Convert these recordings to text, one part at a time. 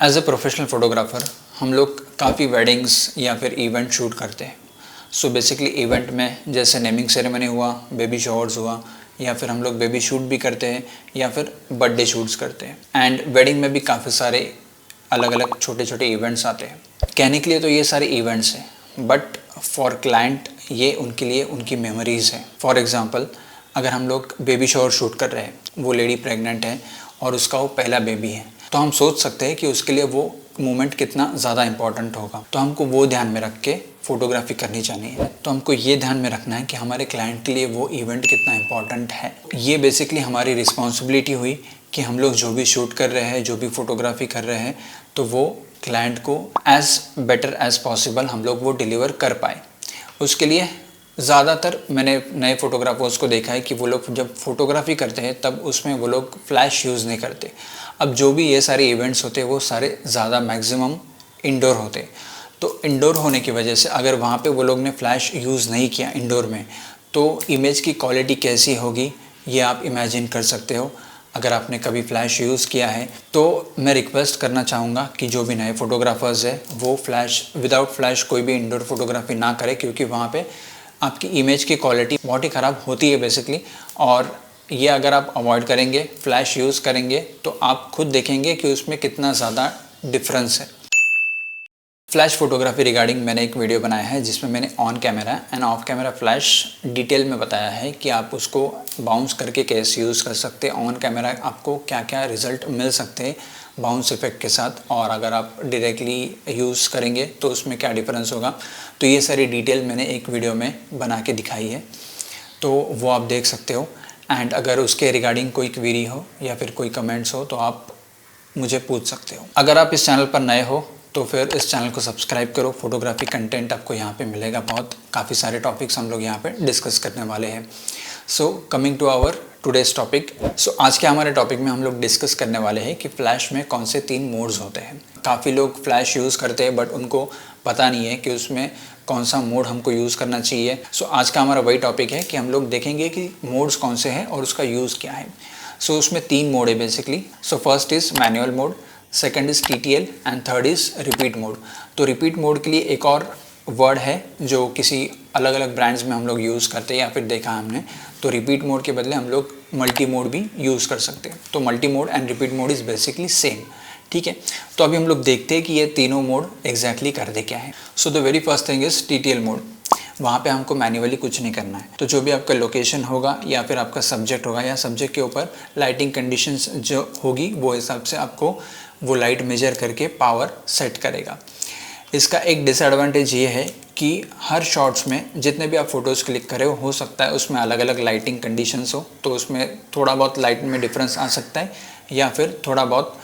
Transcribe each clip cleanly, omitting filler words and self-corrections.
As a professional photographer हम लोग काफ़ी वेडिंग्स या फिर इवेंट शूट करते हैं। सो बेसिकली इवेंट में जैसे नेमिंग सेरेमनी हुआ, बेबी शावर्स हुआ, या फिर हम लोग बेबी शूट भी करते हैं या फिर बर्थडे शूट्स करते हैं। एंड वेडिंग में भी काफ़ी सारे अलग अलग छोटे छोटे इवेंट्स आते हैं। कहने के लिए तो ये सारे इवेंट्स हैं, बट फॉर क्लाइंट ये उनके लिए उनकी मेमोरीज़ हैं। फॉर एग्ज़ाम्पल, अगर हम लोग बेबी शावर शूट कर रहे हैं, वो लेडी प्रेग्नेंट है और उसका वो पहला बेबी है, तो हम सोच सकते हैं कि उसके लिए वो मोमेंट कितना ज़्यादा इम्पॉर्टेंट होगा। तो हमको वो ध्यान में रख के फ़ोटोग्राफी करनी चाहिए। तो हमको ये ध्यान में रखना है कि हमारे क्लाइंट के लिए वो इवेंट कितना इम्पॉर्टेंट है। ये बेसिकली हमारी रिस्पॉन्सिबिलिटी हुई कि हम लोग जो भी शूट कर रहे हैं, जो भी फ़ोटोग्राफी कर रहे हैं, तो वो क्लाइंट को एज़ बेटर एज़ पॉसिबल हम लोग वो डिलीवर कर पाए। उसके लिए ज़्यादातर मैंने नए फ़ोटोग्राफर्स को देखा है कि वो लोग जब फ़ोटोग्राफी करते हैं तब उसमें वो लोग फ़्लैश यूज़ नहीं करते। अब जो भी ये सारे इवेंट्स होते हैं वो सारे ज़्यादा मैक्सिमम इंडोर होते हैं। तो इंडोर होने की वजह से अगर वहाँ पे वो लोग ने फ़्लैश यूज़ नहीं किया इंडोर में, तो इमेज की क्वालिटी कैसी होगी ये आप इमेजिन कर सकते हो। अगर आपने कभी फ़्लैश यूज़ किया है तो मैं रिक्वेस्ट करना चाहूँगा कि जो भी नए फ़ोटोग्राफर्स है वो फ़्लैश विदाउट फ़्लैश कोई भी इंडोर फ़ोटोग्राफी ना करे, क्योंकि वहाँ पे आपकी इमेज की क्वालिटी बहुत ही ख़राब होती है बेसिकली। और ये अगर आप अवॉइड करेंगे, फ़्लैश यूज़ करेंगे, तो आप खुद देखेंगे कि उसमें कितना ज़्यादा डिफरेंस है। फ़्लैश फ़ोटोग्राफी रिगार्डिंग मैंने एक वीडियो बनाया है जिसमें मैंने on camera end of camera flash detail में बताया है कि आप उसको बाउंस करके कैसे यूज़ कर सकते हैं, ऑन कैमरा आपको क्या क्या रिज़ल्ट मिल सकते हैं बाउंस इफ़ेक्ट के साथ, और अगर आप डायरेक्टली यूज़ करेंगे तो उसमें क्या डिफरेंस होगा। तो ये सारी डिटेल मैंने एक वीडियो में बना के दिखाई है, तो वो आप देख सकते हो। एंड अगर उसके रिगार्डिंग कोई क्वेरी हो या फिर कोई कमेंट्स हो तो आप मुझे पूछ सकते हो। अगर आप इस चैनल पर नए हो तो फिर इस चैनल को सब्सक्राइब करो। फोटोग्राफी कंटेंट आपको यहाँ पे मिलेगा, बहुत काफ़ी सारे टॉपिक्स हम लोग यहाँ पे डिस्कस करने वाले हैं। So coming to our today's topic. So आज के हमारे टॉपिक में हम लोग डिस्कस करने वाले हैं कि फ़्लैश में कौन से 3 मोड्स होते हैं। काफ़ी लोग फ़्लैश यूज़ करते हैं बट उनको पता नहीं है कि उसमें कौन सा मोड हमको यूज़ करना चाहिए। सो आज का हमारा वही टॉपिक है कि हम लोग देखेंगे कि मोड्स कौन से हैं और उसका यूज़ क्या है। सो उसमें 3 मोड है basically. So first is manual mode, second is TTL and third is repeat mode. तो रिपीट मोड के लिए एक और वर्ड है जो किसी अलग अलग ब्रांड्स में हम लोग यूज़ करते हैं या फिर देखा हमने, तो रिपीट मोड के बदले हम लोग मल्टी मोड भी यूज़ कर सकते हैं। तो multi mode and repeat mode is basically same, ठीक है। तो अभी हम लोग देखते हैं कि ये तीनों मोड एग्जैक्टली करते क्या है। So the very first thing is TTL mode. वहाँ पे हमको मैन्युअली कुछ नहीं करना है। तो जो भी आपका लोकेशन होगा या फिर आपका सब्जेक्ट होगा या सब्जेक्ट के ऊपर लाइटिंग कंडीशंस जो होगी वो हिसाब से आपको वो लाइट मेजर करके पावर सेट करेगा। इसका एक डिसएडवांटेज ये है कि हर शॉट्स में जितने भी आप फ़ोटोज़ क्लिक करें हो सकता है उसमें अलग अलग लाइटिंग कंडीशंस हो, तो उसमें थोड़ा बहुत लाइट में डिफरेंस आ सकता है या फिर थोड़ा बहुत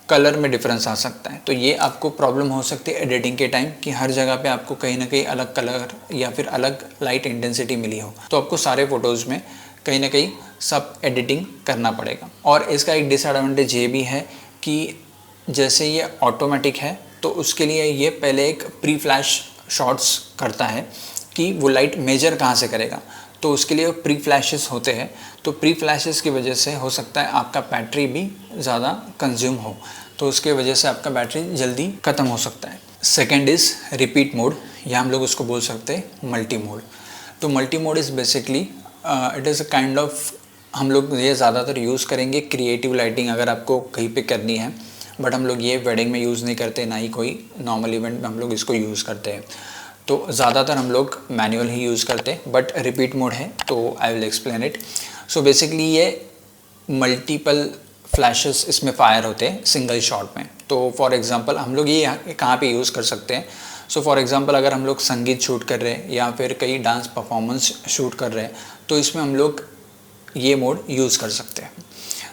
कलर में डिफरेंस आ सकता है। तो ये आपको प्रॉब्लम हो सकती है एडिटिंग के टाइम कि हर जगह पे आपको कहीं ना कहीं अलग कलर या फिर अलग लाइट इंटेंसिटी मिली हो, तो आपको सारे फ़ोटोज़ में कहीं ना कहीं सब एडिटिंग करना पड़ेगा। और इसका एक डिसएडवांटेज ये भी है कि जैसे ये ऑटोमेटिक है तो उसके लिए ये पहले एक प्री फ्लैश शॉट्स करता है कि वो लाइट मेजर कहाँ से करेगा, तो उसके लिए प्री फ्लैशेस होते हैं। तो प्री फ्लैशेस की वजह से हो सकता है आपका बैटरी भी ज़्यादा कंज्यूम हो, तो उसके वजह से आपका बैटरी जल्दी ख़त्म हो सकता है। सेकेंड इज़ रिपीट मोड, या हम लोग उसको बोल सकते हैं मल्टी मोड। तो multi mode is basically it is a kind of, हम लोग ये ज़्यादातर यूज़ करेंगे क्रिएटिव लाइटिंग अगर आपको कहीं पे करनी है, बट हम लोग ये वेडिंग में यूज़ नहीं करते, ना ही कोई नॉर्मल इवेंट में हम लोग इसको यूज़ करते हैं। तो ज़्यादातर हम लोग मैनुअल ही यूज़ करते हैं, बट रिपीट मोड है तो I will explain it. So basically ये मल्टीपल फ्लैशेस इसमें फायर होते हैं सिंगल शॉट में। तो फॉर एग्जांपल हम लोग ये कहाँ पे यूज़ कर सकते हैं। सो फॉर एग्जांपल अगर हम लोग संगीत शूट कर रहे हैं या फिर कहीं डांस परफॉर्मेंस शूट कर रहे हैं तो इसमें हम लोग ये मोड यूज़ कर सकते हैं।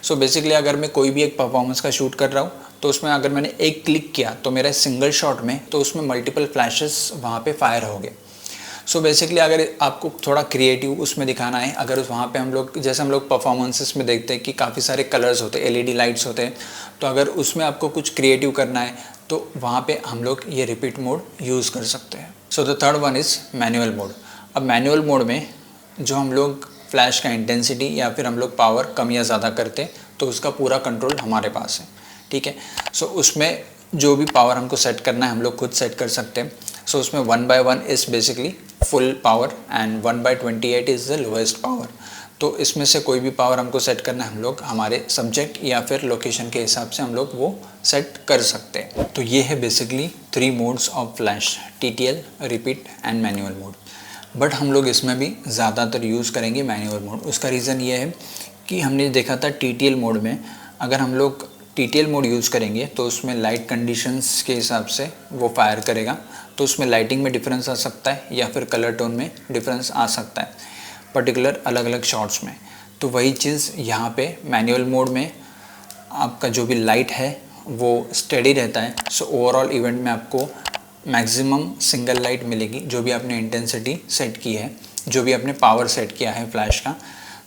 सो बेसिकली अगर मैं कोई भी एक परफॉर्मेंस का शूट कर रहा हूँ तो उसमें अगर मैंने एक क्लिक किया तो मेरा सिंगल शॉट में, तो उसमें मल्टीपल फ्लैशेस वहाँ पे फायर हो गए। सो बेसिकली अगर आपको थोड़ा क्रिएटिव उसमें दिखाना है, अगर वहाँ पे हम लोग जैसे हम लोग परफॉर्मेंसेस में देखते हैं कि काफ़ी सारे कलर्स होते हैं, LED लाइट्स होते हैं, तो अगर उसमें आपको कुछ क्रिएटिव करना है तो वहाँ पे हम लोग ये रिपीट मोड यूज़ कर सकते हैं। So the third one is manual mode. अब मैनुअल मोड में जो हम लोग फ्लैश का इंटेंसिटी या फिर हम लोग पावर कम या ज़्यादा करते हैं तो उसका पूरा कंट्रोल हमारे पास है, ठीक है। सो उसमें जो भी पावर हमको सेट करना है हम लोग खुद सेट कर सकते हैं। सो उसमें 1/1 is basically full power and 1/28 is the lowest power. तो इसमें से कोई भी पावर हमको सेट करना है हम लोग हमारे सब्जेक्ट या फिर लोकेशन के हिसाब से हम लोग वो सेट कर सकते हैं। तो ये है basically 3 modes of flash, TTL, repeat and manual mode. But हम लोग इसमें भी ज़्यादातर यूज़ करेंगे मैनुअल मोड। उसका रीज़न ये है कि हमने देखा था TTL मोड में अगर हम लोग TTL मोड यूज़ करेंगे तो उसमें लाइट कंडीशंस के हिसाब से वो फायर करेगा, तो उसमें लाइटिंग में डिफरेंस आ सकता है या फिर कलर टोन में डिफरेंस आ सकता है पर्टिकुलर अलग अलग शॉट्स में। तो वही चीज़ यहाँ पे मैनुअल मोड में आपका जो भी लाइट है वो स्टेडी रहता है। सो ओवरऑल इवेंट में आपको मैक्सिमम सिंगल लाइट मिलेगी जो भी आपने इंटेंसिटी सेट की है, जो भी आपने पावर सेट किया है फ्लैश का।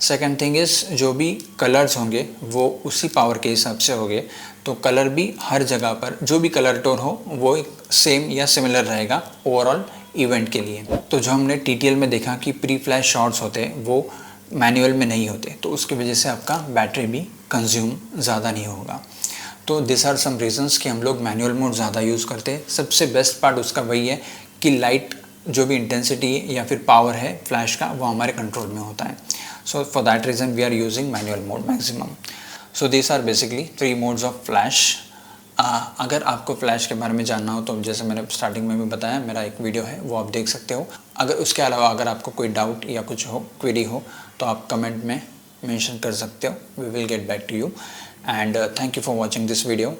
सेकंड थिंग इज़ जो भी कलर्स होंगे वो उसी पावर के हिसाब से होंगे, तो कलर भी हर जगह पर जो भी कलर टोन हो वो सेम या सिमिलर रहेगा ओवरऑल इवेंट के लिए। तो जो हमने TTL में देखा कि प्री फ्लैश शॉट्स होते हैं वो मैनुअल में नहीं होते, तो उसकी वजह से आपका बैटरी भी कंज्यूम ज़्यादा नहीं होगा। तो दिस आर सम रीजंस कि हम लोग मैनुअल मोड ज़्यादा यूज़ करते हैं। सबसे बेस्ट पार्ट उसका वही है कि लाइट जो भी इंटेंसिटी या फिर पावर है फ्लैश का वो हमारे कंट्रोल में होता है। So for that reason we are using manual mode maximum. So this are basically 3 modes of flash. अगर आपको फ्लैश के बारे में जानना हो तो जैसे मैंने स्टार्टिंग में भी बताया मेरा एक वीडियो है वो आप देख सकते हो। अगर उसके अलावा अगर आपको कोई डाउट या कुछ हो, क्वेरी हो, तो आप कमेंट में मेंशन कर सकते हो। We will get back to you and thank you for watching this video.